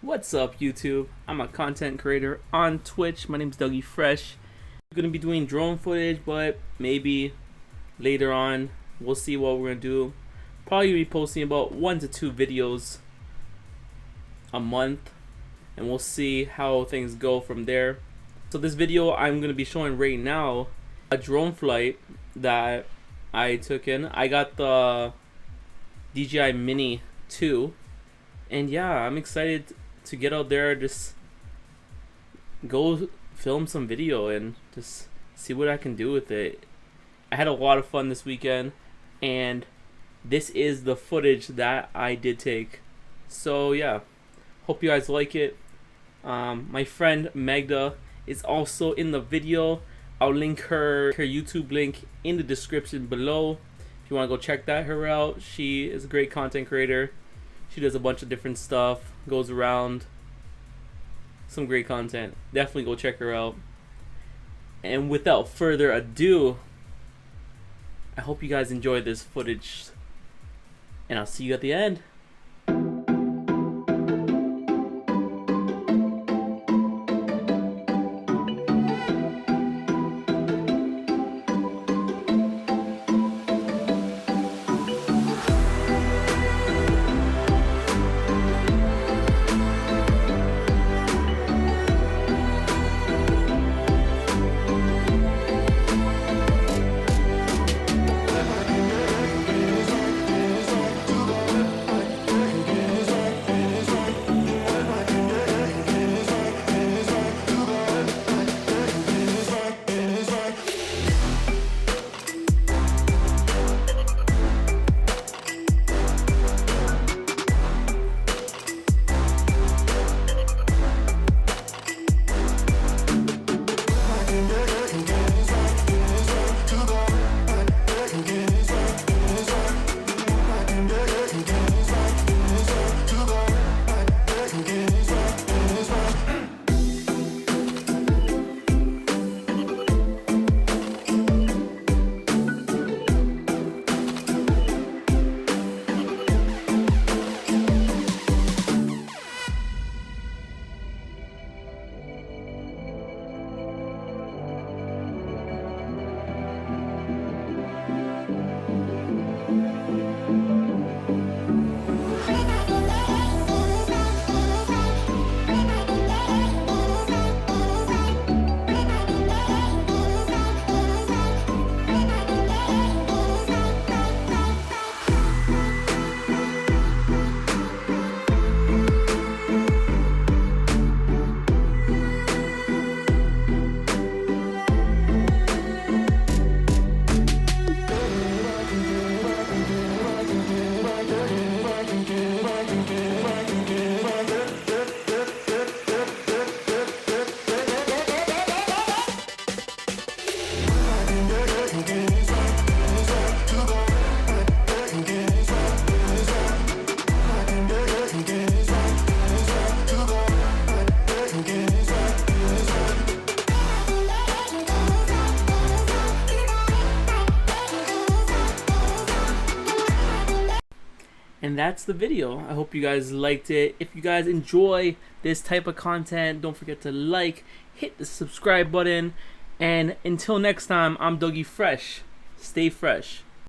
What's up, YouTube? I'm a content creator on Twitch. My name's Dougie Fresh. I'm gonna be doing drone footage, but maybe later on we'll see what we're gonna do. Probably be posting about 1 to 2 videos a month, and we'll see how things go from there. So this video I'm gonna be showing right now a drone flight that I took in. I got the DJI Mini 2, and yeah, I'm excited to get out there, just go film some video and just see what I can do with it. I had a lot of fun this weekend, and this is the footage that I did take. So yeah, hope you guys like it. My friend Magda is also in the video. I'll link her YouTube link in the description below if you want to go check her out. She is a great content creator. She does a bunch of different stuff, goes around, some great content. Definitely go check her out. And without further ado, I hope you guys enjoy this footage, and I'll see you at the end. And that's the video. I hope you guys liked it. If you guys enjoy this type of content, don't forget to like, hit the subscribe button, and until next time, I'm Dougie Fresh. Stay fresh.